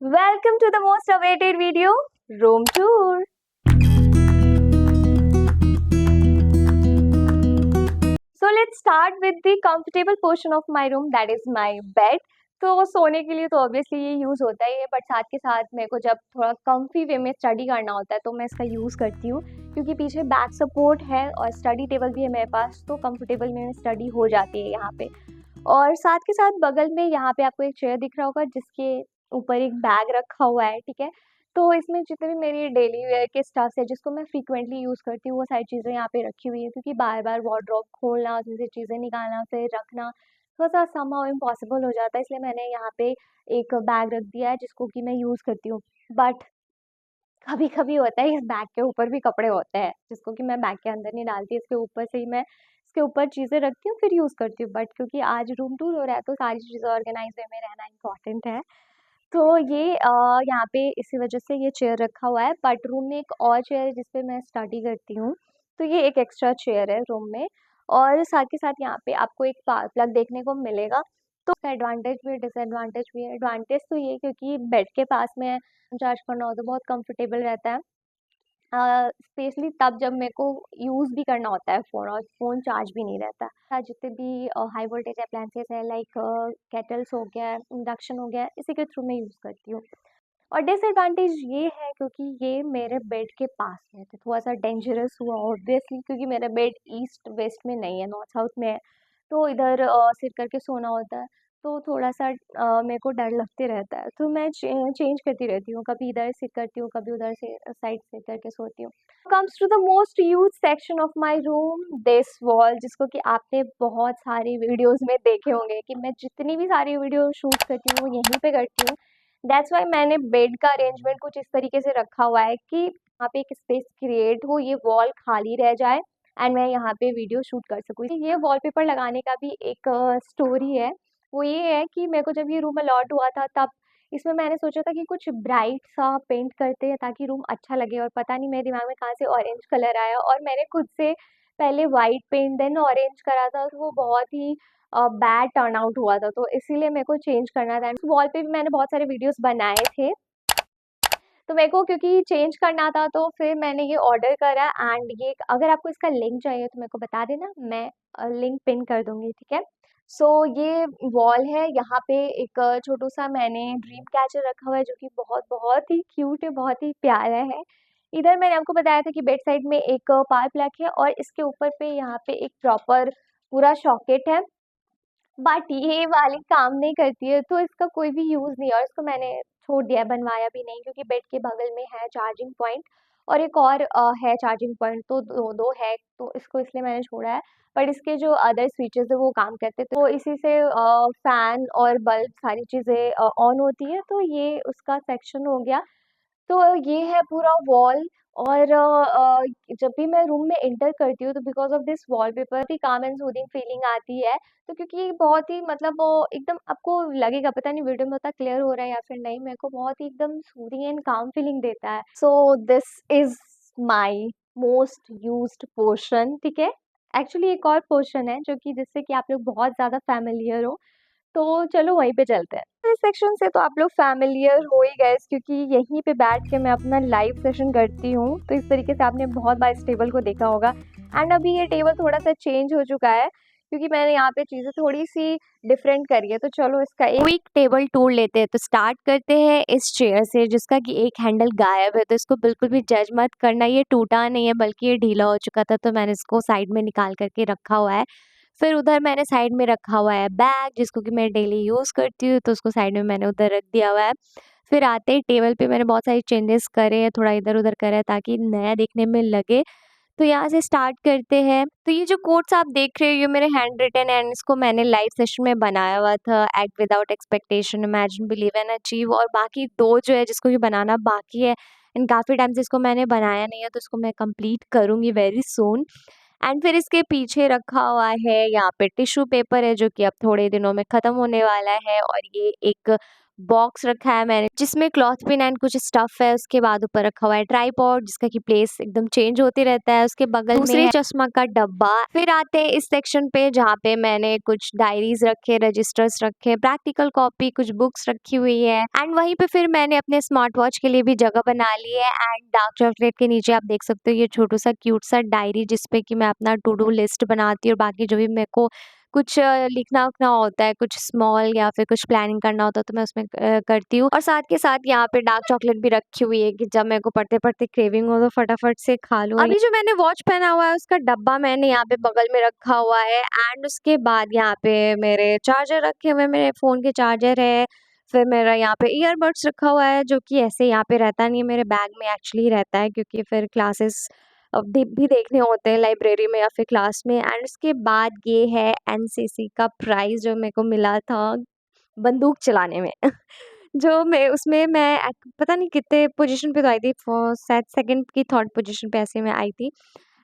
Welcome to the most awaited video, room tour. So let's start with the comfortable portion of my room, that is my bed. तो सोने के लिए तो obviously ये use होता ही है, बट साथ के साथ मेरे को जब थोड़ा कम्फी वे में स्टडी करना होता है तो मैं इसका यूज़ करती हूँ, क्योंकि पीछे बैक सपोर्ट है और स्टडी टेबल भी है मेरे पास, तो कंफर्टेबल में स्टडी हो जाती है यहाँ पे। और साथ के साथ बगल में यहाँ पे आपको एक चेयर दिख रहा होगा जिसके ऊपर एक बैग रखा हुआ है, ठीक है। तो इसमें जितने भी मेरी डेली वेयर के स्टफ्स है जिसको मैं फ्रीक्वेंटली यूज़ करती हूँ वो सारी चीज़ें यहाँ पे रखी हुई है, क्योंकि बार बार वार्डरोब खोलना, उसमें से चीज़ें निकालना फिर रखना थोड़ा सा समहाउ इम्पॉसिबल हो जाता है, इसलिए मैंने यहाँ पे एक बैग रख दिया है जिसको कि मैं यूज़ करती हूँ। बट कभी कभी होता है इस बैग के ऊपर भी कपड़े होते हैं जिसको कि मैं बैग के अंदर नहीं डालती, इसके ऊपर से ही मैं इसके ऊपर चीज़ें रखती हूँ फिर यूज़ करती हूँ। बट क्योंकि आज रूम टूर हो रहा है तो सारी चीज़ें ऑर्गेनाइज वे में रहना इम्पॉर्टेंट है, तो ये यहाँ पे इसी वजह से ये चेयर रखा हुआ है। बट रूम में एक और चेयर है जिसपे मैं स्टडी करती हूँ, तो ये एक एक्स्ट्रा चेयर है रूम में। और साथ के साथ यहाँ पे आपको एक पावर प्लग देखने को मिलेगा, तो उसका एडवांटेज भी है डिसएडवांटेज भी है। एडवांटेज तो ये क्योंकि बेड के पास में चार्ज करना हो तो बहुत कंफर्टेबल रहता है, स्पेशली तब जब मेरे को यूज़ भी करना होता है फ़ोन और फ़ोन चार्ज भी नहीं रहता। जितने भी हाई वोल्टेज अप्लायंसेस है लाइक केटल्स हो गया, इंडक्शन हो गया, इसी के थ्रू मैं यूज़ करती हूँ। और डिसएडवांटेज ये है क्योंकि ये मेरे बेड के पास है तो थोड़ा-सा डेंजरस हुआ ऑब्वियसली, क्योंकि मेरा बेड ईस्ट वेस्ट में नहीं है, नॉर्थ साउथ में है। तो इधर सिर करके सोना होता है, तो थोड़ा-सा मेरे को डर लगते रहता है। तो मैं चेंज करती रहती हूँ, कभी इधर सिर करती हूँ, कभी उधर से साइड सिर करके सोती हूँ। Comes to the most used section of my room, this wall, जिसको कि आपने बहुत सारी वीडियोज़ में देखे होंगे कि मैं जितनी भी सारी वीडियो शूट करती हूँ, यहीं पे करती हूँ। दैट्स वाई मैंने बेड का अरेंजमेंट कुछ इस तरीके से रखा हुआ है कि यहाँ पे एक स्पेस क्रिएट हो, ये वॉल खाली रह जाए एंड मैं यहाँ पे वीडियो शूट कर सकूँ। ये वॉलपेपर लगाने का भी एक स्टोरी है, वो ये है कि मेरे को जब ये रूम अलॉट हुआ था तब इसमें मैंने सोचा था कि कुछ ब्राइट सा पेंट करते हैं ताकि रूम अच्छा लगे, और पता नहीं मेरे दिमाग में कहाँ से ऑरेंज कलर आया और मैंने खुद से पहले वाइट पेंट देन ऑरेंज करा था, तो वो बहुत ही बैड टर्न आउट हुआ था, तो इसीलिए मेरे को चेंज करना था। वॉल पे भी मैंने बहुत सारे वीडियोस बनाए थे, तो मेरे को क्योंकि चेंज करना था तो फिर मैंने ये ऑर्डर करा। एंड ये अगर आपको इसका लिंक चाहिए तो मेरे को बता देना, मैं लिंक पिन कर दूंगी, ठीक है। सो ये वॉल है, यहाँ पे एक छोटू सा मैंने ड्रीम कैचर रखा हुआ है जो कि बहुत बहुत ही क्यूट है, बहुत ही प्यारा है। इधर मैंने आपको बताया था कि बेड साइड में एक पावर प्लग है और इसके ऊपर पे यहाँ पे एक प्रॉपर पूरा सॉकेट है, बट ये वाली काम नहीं करती है तो इसका कोई भी यूज़ नहीं है और इसको मैंने छोड़ दिया है, बनवाया भी नहीं, क्योंकि बेड के बगल में है चार्जिंग पॉइंट और एक और है चार्जिंग पॉइंट, तो दो दो है, तो इसको इसलिए मैंने छोड़ा है। बट इसके जो अदर स्विचेस है वो काम करते थे, तो इसी से फैन और बल्ब सारी चीज़ें ऑन होती है, तो ये उसका सेक्शन हो गया। तो ये है पूरा वॉल। और जब भी मैं रूम में एंटर करती हूँ तो बिकॉज़ ऑफ दिस वॉलपेपर भी काम एंड सूदिंग फीलिंग आती है। तो क्योंकि ये बहुत ही मतलब वो एकदम आपको लगेगा, पता नहीं वीडियो में उतना क्लियर हो रहा है या फिर नहीं, मेरे को बहुत ही एकदम सूदिंग एंड काम फीलिंग देता है। So this is my most used portion, ठीक है। एक्चुअली एक और पोर्शन है जो कि जिससे कि आप लोग बहुत ज़्यादा फ़ैमिलियर हो, तो चलो वहीं पे चलते हैं। इस सेक्शन से तो आप लोग फैमिलियर हो ही गए क्योंकि यहीं पे बैठ के मैं अपना लाइव सेशन करती हूँ, तो इस तरीके से आपने बहुत बार इस टेबल को देखा होगा। एंड अभी ये टेबल थोड़ा सा चेंज हो चुका है क्योंकि मैंने यहाँ पे चीज़ें थोड़ी सी डिफरेंट करी है, तो चलो इसका एक क्विक टेबल टूर लेते हैं। तो स्टार्ट करते हैं इस चेयर से जिसका कि एक हैंडल गायब है, तो इसको बिल्कुल भी जज मत करना, ये टूटा नहीं है बल्कि ये ढीला हो चुका था, तो मैंने इसको साइड में निकाल करके रखा हुआ है। फिर उधर मैंने साइड में रखा हुआ है बैग जिसको कि मैं डेली यूज़ करती हूँ, तो उसको साइड में मैंने उधर रख दिया हुआ है। फिर आते ही टेबल पे मैंने बहुत सारी चेंजेस करे हैं, थोड़ा इधर-उधर करा है ताकि नया दिखने में लगे। तो यहाँ से स्टार्ट करते हैं। तो ये जो कोट्स आप देख रहे हो ये मेरे हैंड रिटन है एंड इसको मैंने लाइव सेशन में बनाया हुआ था। Act without expectation, imagine, believe and achieve, और बाकी 2 जो है जिसको कि बनाना बाकी है एंड काफ़ी टाइम से इसको मैंने बनाया नहीं है, तो इसको मैं कंप्लीट करूँगी वेरी सून। एंड फिर इसके पीछे रखा हुआ है यहाँ पे टिश्यू पेपर है जो कि अब थोड़े दिनों में ख़त्म होने वाला है, और ये एक बॉक्स रखा है मैंने जिसमें क्लॉथ पिन एंड कुछ स्टफ है। उसके बाद ऊपर रखा हुआ है ट्राइपॉड जिसका कि प्लेस एकदम चेंज होती रहता है। उसके बगल में है चश्मा का डब्बा। फिर आते हैं इस सेक्शन पे जहाँ पे मैंने कुछ डायरीज रखे, रजिस्टर्स रखे, प्रैक्टिकल कॉपी, कुछ बुक्स रखी हुई है। एंड वहीं पे फिर मैंने अपने स्मार्ट वॉच के लिए भी जगह बना ली है। एंड डार्क चॉकलेट के नीचे आप देख सकते हो ये छोटू सा क्यूट सा डायरी जिसपे कि मैं अपना टू डू लिस्ट बनाती हूँ और बाकी जो भी मेरे को कुछ लिखना उखना होता है, कुछ स्मॉल या फिर कुछ प्लानिंग करना होता है तो मैं उसमें करती हूँ। और साथ के साथ यहाँ पे डार्क चॉकलेट भी रखी हुई है कि जब मेरे को पढ़ते पढ़ते क्रेविंग हो तो फटाफट से खा लूँ। अभी जो मैंने वॉच पहना हुआ है उसका डब्बा मैंने यहाँ पे बगल में रखा हुआ है। एंड उसके बाद यहाँ पे मेरे चार्जर रखे हुए, मेरे फ़ोन के चार्जर है। फिर मेरा यहाँ पे ईयरबड्स रखा हुआ है जो कि ऐसे यहाँ पे रहता नहीं है, मेरे बैग में एक्चुअली रहता है क्योंकि फिर क्लासेस भी देखने होते हैं लाइब्रेरी में या फिर क्लास में। एंड उसके बाद ये है एनसीसी का प्राइज़ जो मेरे को मिला था बंदूक चलाने में। जो मैं उसमें मैं पता नहीं कितने पोजीशन पे तो आई थी, शायद सेकंड की थर्ड पोजीशन पे ऐसे मैं आई थी।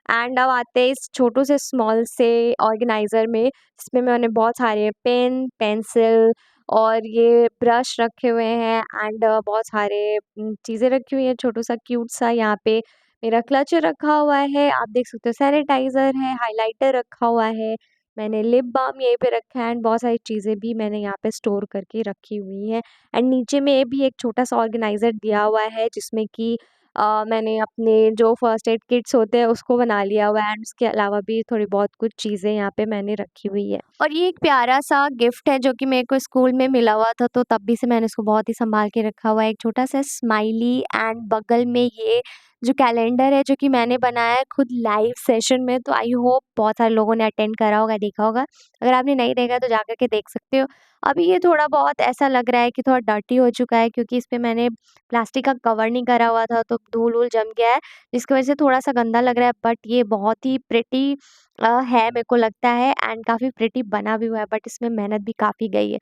एंड अब आते हैं इस छोटू से स्मॉल से ऑर्गेनाइज़र में जिसमें मैंने बहुत सारे पेन, पेंसिल और ये ब्रश रखे हुए हैं। एंड बहुत सारे चीज़ें रखी हुई हैं। छोटू सा क्यूट सा यहाँ पे मेरा क्लचर रखा हुआ है, आप देख सकते हो सैनिटाइज़र है, हाइलाइटर रखा हुआ है, मैंने लिप बाम यहीं पे रखा है। एंड बहुत सारी चीज़ें भी मैंने यहाँ पे स्टोर करके रखी हुई हैं। एंड नीचे में भी एक छोटा-सा ऑर्गेनाइज़र दिया हुआ है जिसमें कि मैंने अपने जो फर्स्ट एड किट्स होते हैं उसको बना लिया हुआ है। एंड उसके अलावा भी थोड़ी बहुत कुछ चीज़ें यहाँ पे मैंने रखी हुई है। और ये एक प्यारा-सा गिफ्ट है जो कि मेरे को स्कूल में मिला हुआ था, तो तब भी से मैंने इसको बहुत ही सँभाल के रखा हुआ है। एक छोटा-सा स्माइली एंड बगल में ये जो कैलेंडर है जो कि मैंने बनाया है खुद लाइव सेशन में, तो आई होप बहुत सारे लोगों ने अटेंड करा होगा, देखा होगा। अगर आपने नहीं देखा है तो जाकर के देख सकते हो। अभी ये थोड़ा बहुत ऐसा लग रहा है कि थोड़ा डर्टी हो चुका है क्योंकि इस पे मैंने प्लास्टिक का कवर नहीं करा हुआ था तो धूल-वूल जम गया है, जिसकी वजह से थोड़ा-सा गंदा लग रहा है। बट ये बहुत ही प्रिटी है मेरे को लगता है एंड काफ़ी प्रिटी बना भी हुआ है, बट इसमें मेहनत भी काफ़ी गई है।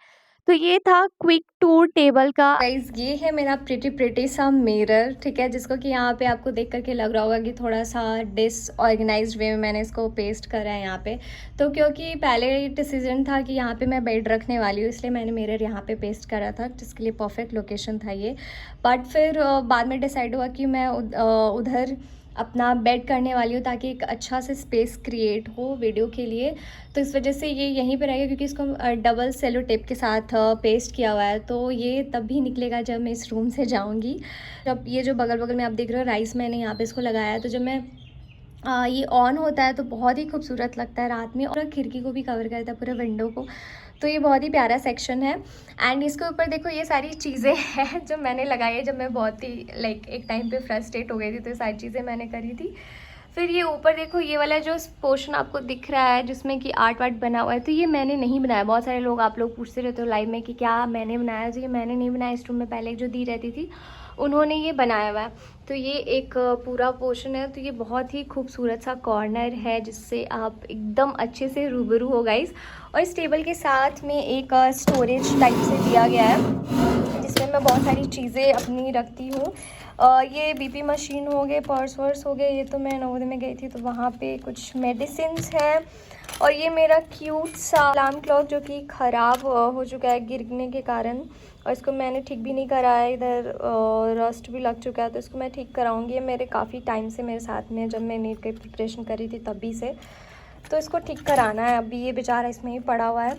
तो ये था क्विक टूर टेबल का। गाइस ये है मेरा प्रिटी सा मिरर, ठीक है, जिसको कि यहाँ पे आपको देख करके लग रहा होगा कि थोड़ा सा डिसऑर्गेनाइज्ड वे में मैंने इसको पेस्ट करा है यहाँ पे। तो क्योंकि पहले डिसीजन था कि यहाँ पे मैं बेड रखने वाली हूँ, इसलिए मैंने मिरर यहाँ पे पेस्ट करा था जिसके लिए परफेक्ट लोकेशन था ये। बट फिर बाद में डिसाइड हुआ कि मैं उधर अपना बेड करने वाली हूँ ताकि एक अच्छा से स्पेस क्रिएट हो वीडियो के लिए। तो इस वजह से ये यहीं पे रहेगा क्योंकि इसको डबल सेलो टेप के साथ पेस्ट किया हुआ है। तो ये तब भी निकलेगा जब मैं इस रूम से जाऊँगी। जब ये जो बगल बगल में आप देख रहे हो राइस मैंने यहाँ पे इसको लगाया है, तो जब मैं ये ऑन होता है तो बहुत ही खूबसूरत लगता है रात में और खिड़की को भी कवर करता है पूरे विंडो को। तो ये बहुत ही प्यारा सेक्शन है। एंड इसके ऊपर देखो ये सारी चीज़ें हैं जो मैंने लगाई है जब मैं बहुत ही एक टाइम पे फ्रस्ट्रेट हो गई थी, तो ये सारी चीज़ें मैंने करी थी। फिर ये ऊपर देखो ये वाला जो पोर्शन आपको दिख रहा है जिसमें कि आर्ट वार्ट बना हुआ है, तो ये मैंने नहीं बनाया। बहुत सारे लोग आप लोग पूछते रहते हो लाइव में कि क्या मैंने बनाया, तो ये मैंने नहीं बनाया। इस रूम में पहले जो दी रहती थी उन्होंने ये बनाया हुआ है। तो ये एक पूरा पोर्शन है, तो ये बहुत ही खूबसूरत सा कॉर्नर है जिससे आप एकदम अच्छे से रूबरू हो गाइस। और इस टेबल के साथ में एक स्टोरेज टाइप से दिया गया है जिसमें मैं बहुत सारी चीज़ें अपनी रखती हूँ। ये बीपी मशीन हो गए, पर्स वर्स हो गए, ये तो मैं नवोदय में गई थी तो वहाँ पे कुछ मेडिसिन्स हैं। और ये मेरा क्यूट सा अलार्म क्लॉक जो कि ख़राब हो चुका है गिरने के कारण, और इसको मैंने ठीक भी नहीं करा है। इधर रस्ट भी लग चुका है तो इसको मैं ठीक कराऊंगी। ये मेरे काफ़ी टाइम से मेरे साथ में, जब मैं नीट की प्रिपरेशन करी थी तभी से, तो इसको ठीक कराना है। अभी ये बेचारा इसमें ही पड़ा हुआ है।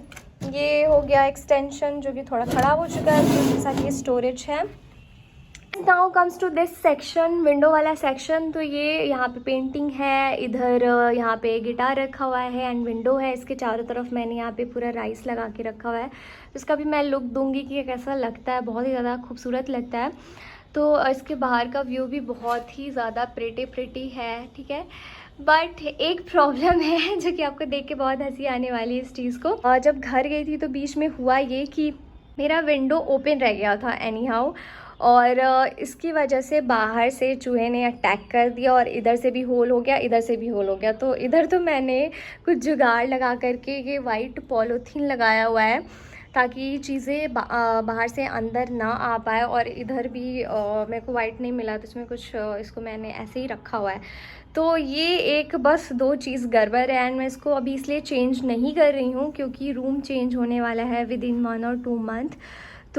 ये हो गया एक्सटेंशन जो कि थोड़ा ख़राब हो चुका है, तो इसके साथ ये स्टोरेज है। Now comes to this section, window वाला सेक्शन। तो ये यहाँ पे पेंटिंग है, इधर यहाँ पे गिटार रखा हुआ है एंड विंडो है। इसके चारों तरफ मैंने यहाँ पे पूरा राइस लगा के रखा हुआ है। इसका भी मैं लुक दूंगी कि कैसा लगता है, बहुत ही ज़्यादा खूबसूरत लगता है। तो इसके बाहर का व्यू भी बहुत ही ज़्यादा प्रिटी है, ठीक है। बट एक प्रॉब्लम है जो कि आपको देख के बहुत हंसी आने वाली है इस चीज़ को। जब घर गई थी तो बीच में हुआ ये कि मेरा विंडो ओपन रह गया था एनी हाउ, और इसकी वजह से बाहर से चूहे ने अटैक कर दिया और इधर से भी होल हो गया, इधर से भी होल हो गया। तो इधर तो मैंने कुछ जुगाड़ लगा करके ये वाइट पॉलीथीन लगाया हुआ है ताकि चीज़ें बाहर से अंदर ना आ पाए। और इधर भी मेरे को वाइट नहीं मिला तो इसमें कुछ इसको मैंने ऐसे ही रखा हुआ है। तो ये एक बस दो चीज़ गड़बड़ है एंड मैं इसको अभी इसलिए चेंज नहीं कर रही हूँ क्योंकि रूम चेंज होने वाला है विद इन 1 और 2 मंथ।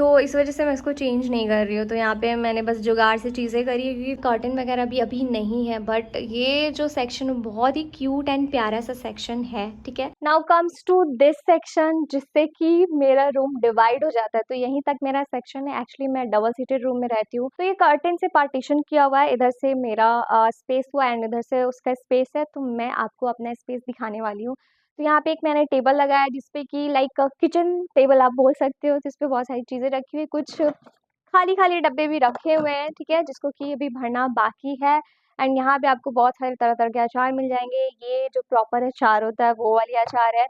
तो इस वजह से मैं इसको चेंज नहीं कर रही हूँ। तो यहाँ पे मैंने बस जुगाड़ से चीज़ें करी है, क्योंकि कर्टन वगैरह भी अभी नहीं है। बट ये जो सेक्शन बहुत ही क्यूट एंड प्यारा सा सेक्शन है, ठीक है। Now comes to this section, जिससे कि मेरा रूम डिवाइड हो जाता है। तो यहीं तक मेरा सेक्शन है। एक्चुअली मैं डबल सीटेड रूम में रहती हूँ, तो ये कर्टन से पार्टीशन किया हुआ है। इधर से मेरा स्पेस हुआ एंड इधर से उसका स्पेस है। तो मैं आपको अपना स्पेस दिखाने वाली हूँ। तो यहाँ पे एक मैंने टेबल लगाया, जिसपे कि लाइक किचन टेबल आप बोल सकते हो, जिसपे बहुत सारी चीज़ें रखी हुई, कुछ खाली खाली डब्बे भी रखे हुए हैं, ठीक है, जिसको कि अभी भरना बाकी है। एंड यहाँ पे आपको बहुत सारे तरह तरह के अचार मिल जाएंगे। ये जो प्रॉपर अचार होता है वो वाली अचार है,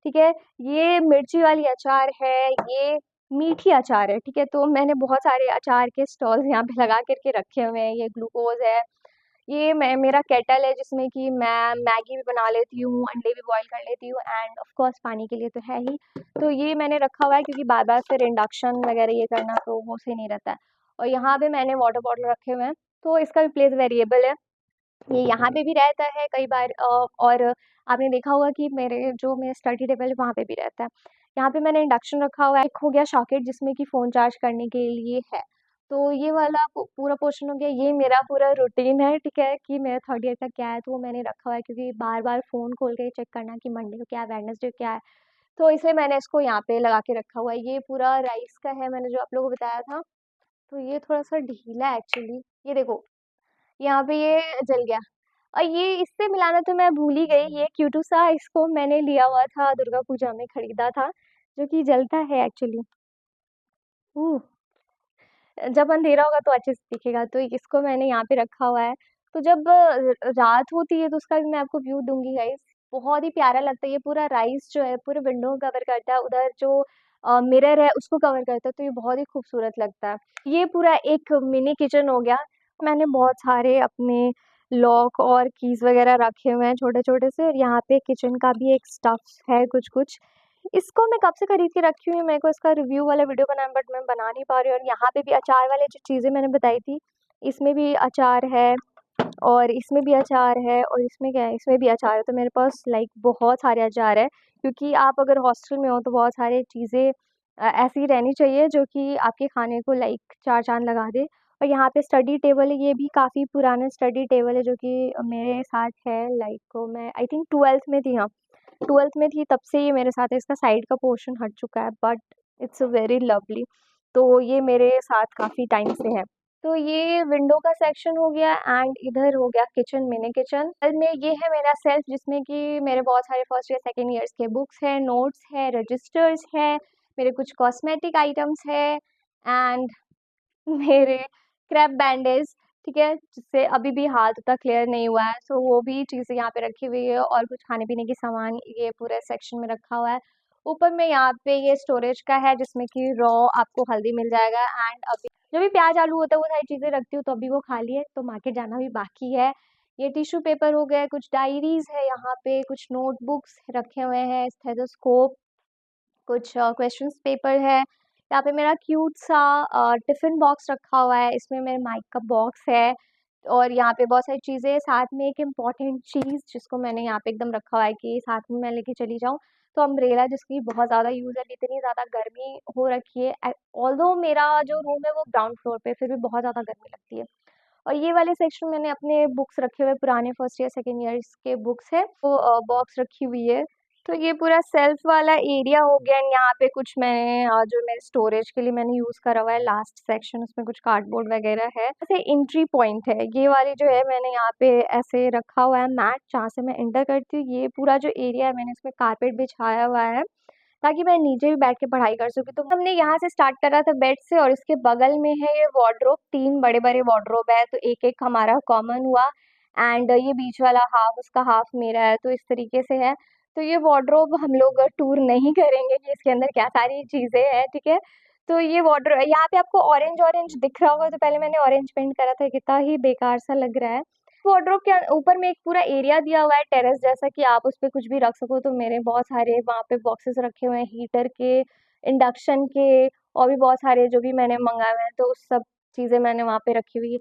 ठीक है। ये मिर्ची वाली अचार है, ये मीठी अचार है, ठीक है। तो मैंने बहुत सारे अचार के स्टॉल्स यहाँ पे लगा करके रखे हुए हैं। ये ग्लूकोज है, ये मेरा केटल है, जिसमें कि मैं मैगी भी बना लेती हूँ, अंडे भी बॉईल कर लेती हूँ, एंड ऑफ कोर्स पानी के लिए तो है ही। तो ये मैंने रखा हुआ है, क्योंकि बार बार फिर इंडक्शन वगैरह ये करना तो वो सही नहीं रहता है। और यहाँ पे मैंने वाटर बॉटल रखे हुए हैं, तो इसका भी प्लेस वेरिएबल है। ये यहाँ पे भी रहता है कई बार, और आपने देखा होगा कि मेरे जो मेरा स्टडी टेबल है वहाँ पे भी रहता है। यहाँ पे मैंने इंडक्शन रखा हुआ है, एक हो गया सॉकेट जिसमें कि फ़ोन चार्ज करने के लिए है। तो ये वाला पूरा पोर्शन हो गया। ये मेरा पूरा रूटीन है, ठीक है, कि मेरा थर्ड ईयर का क्या है, तो वो मैंने रखा हुआ है, क्योंकि बार बार फ़ोन खोल के चेक करना कि मंडे को क्या है, वेडनेसडे क्या है। तो इसलिए मैंने इसको यहाँ पे लगा के रखा हुआ है। ये पूरा राइस का है, मैंने जो आप लोगों को बताया था। तो ये थोड़ा सा ढीला है एक्चुअली, ये देखो यहाँ पे ये जल गया। और ये इससे मिलाना तो मैं भूल ही गई, ये क्यूटू सा, इसको मैंने लिया हुआ था, दुर्गा पूजा में खरीदा था, जो कि जलता है एक्चुअली। जब अंधेरा होगा तो अच्छे से दिखेगा। तो इसको मैंने यहाँ पे रखा हुआ है। तो जब रात होती है तो उसका भी मैं आपको व्यू दूंगी गाइस। बहुत ही प्यारा लगता है। ये पूरा राइस जो है पूरे विंडो को कवर करता है, उधर जो मिरर है उसको कवर करता है, तो ये बहुत ही खूबसूरत लगता है। ये पूरा एक मिनी किचन हो गया। मैंने बहुत सारे अपने लॉक और कीज वगैरह रखे हुए हैं छोटे छोटे से, और यहाँ पे किचन का भी एक स्टफ है कुछ कुछ। इसको मैं कब से खरीद के रखी हुई हूँ, मेरे को इसका रिव्यू वाला वीडियो बनाना, बट मैं बना नहीं पा रही हूँ। और यहाँ पे भी अचार वाले जो चीज़ें मैंने बताई थी, इसमें भी अचार है, और इसमें भी अचार है, और इसमें क्या है, इसमें भी अचार है। तो मेरे पास लाइक बहुत सारे अचार है, क्योंकि आप अगर हॉस्टल में हो तो बहुत सारी चीज़ें ऐसी रहनी चाहिए जो कि आपके खाने को लाइक चार चांद लगा दे। और यहाँ पे स्टडी टेबल है, ये भी काफ़ी पुराना स्टडी टेबल है, जो कि मेरे साथ है, लाइक मैं आई थिंक 12th में थी, हाँ 12th में थी, तब से ये मेरे साथ है। इसका साइड का पोर्शन हट चुका है, बट इट्स वेरी लवली। तो ये मेरे साथ काफ़ी टाइम से है। तो ये विंडो का सेक्शन हो गया, एंड इधर हो गया किचन, मिनी किचन में ये है मेरा सेल्फ, जिसमें कि मेरे बहुत सारे फर्स्ट ईयर सेकेंड ईयर्स के बुक्स हैं, नोट्स है, रजिस्टर्स है, मेरे कुछ कॉस्मेटिक आइटम्स है, एंड मेरे क्रैप बैंडेज, ठीक है, जिससे अभी भी हाथ उतना क्लियर नहीं हुआ है। सो वो भी चीज़ें यहाँ पे रखी हुई है, और कुछ खाने पीने की सामान ये पूरे सेक्शन में रखा हुआ है। ऊपर में यहाँ पे ये स्टोरेज का है, जिसमें कि रॉ आपको हल्दी मिल जाएगा, एंड अभी जो भी प्याज आलू होता है वो सारी चीज़ें रखती हूँ। तो अभी वो खाली है, तो मार्केट जाना भी बाकी है। ये टिश्यू पेपर हो गए, कुछ डायरीज है, यहाँ पे कुछ नोटबुक्स रखे हुए हैं, स्टेथोस्कोप, कुछ क्वेश्चंस पेपर है। यहाँ पे मेरा क्यूट सा टिफ़िन बॉक्स रखा हुआ है, इसमें मेरे माइक का बॉक्स है, और यहाँ पे बहुत सारी चीज़ें, साथ में एक इम्पॉर्टेंट चीज़ जिसको मैंने यहाँ पे एकदम रखा हुआ है कि साथ में मैं लेके चली जाऊँ, तो अम्ब्रेला, जिसकी बहुत ज़्यादा यूज़ है। इतनी ज़्यादा गर्मी हो रखी है, ऑल्दो मेरा जो रूम है वो ग्राउंड फ्लोर पे, फिर भी बहुत ज़्यादा गर्मी लगती है। और ये वाले सेक्शन में मैंने अपने बुक्स रखे हुए, पुराने फर्स्ट ईयर सेकेंड ईयर्स के बुक्स है, वो बॉक्स रखी हुई है। तो ये पूरा सेल्फ वाला एरिया हो गया, एंड यहाँ पे कुछ मैंने जो मेरे स्टोरेज के लिए मैंने यूज़ करा हुआ है लास्ट सेक्शन, उसमें कुछ कार्डबोर्ड वगैरह है। ऐसे एंट्री पॉइंट है, ये वाली जो है मैंने यहाँ पे ऐसे रखा हुआ है मैट, जहाँ से मैं एंटर करती हूँ। ये पूरा जो एरिया है मैंने इसमें कारपेट बिछाया हुआ है, ताकि मैं नीचे भी बैठ के पढ़ाई कर सकूँ। तो हमने यहाँ से स्टार्ट करा था बेड से, और इसके बगल में है ये वार्डरोब, 3 बड़े-बड़े वार्डरोब है, तो एक-एक हमारा कॉमन हुआ, एंड ये बीच वाला हाफ उसका हाफ मेरा है, तो इस तरीके से है। तो ये वार्डरोब हम लोग टूर नहीं करेंगे कि इसके अंदर क्या सारी चीज़ें हैं, ठीक है? तो ये वार्डरोब यहाँ पे आपको ऑरेंज-ऑरेंज दिख रहा होगा, तो पहले मैंने ऑरेंज पेंट करा था, कितना ही बेकार सा लग रहा है। वार्डरोब के ऊपर में एक पूरा एरिया दिया हुआ है टेरेस जैसा, कि आप उस पे कुछ भी रख सको। तो मेरे बहुत सारे वहाँ पे बॉक्सेस रखे हुए हैं, हीटर के, इंडक्शन के, और भी बहुत सारे जो भी मैंने मंगाए हुए हैं, तो उस सब चीज़ें मैंने वहाँ पे रखी हुई है।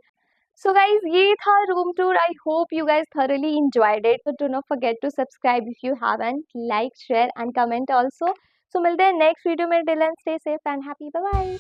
सो गाइज, ये था room tour. I hope you guys thoroughly enjoyed it. So do not forget to subscribe if you haven't, like, share and comment also. So मिलते हैं नेक्स्ट वीडियो में, till then stay safe and happy, bye bye.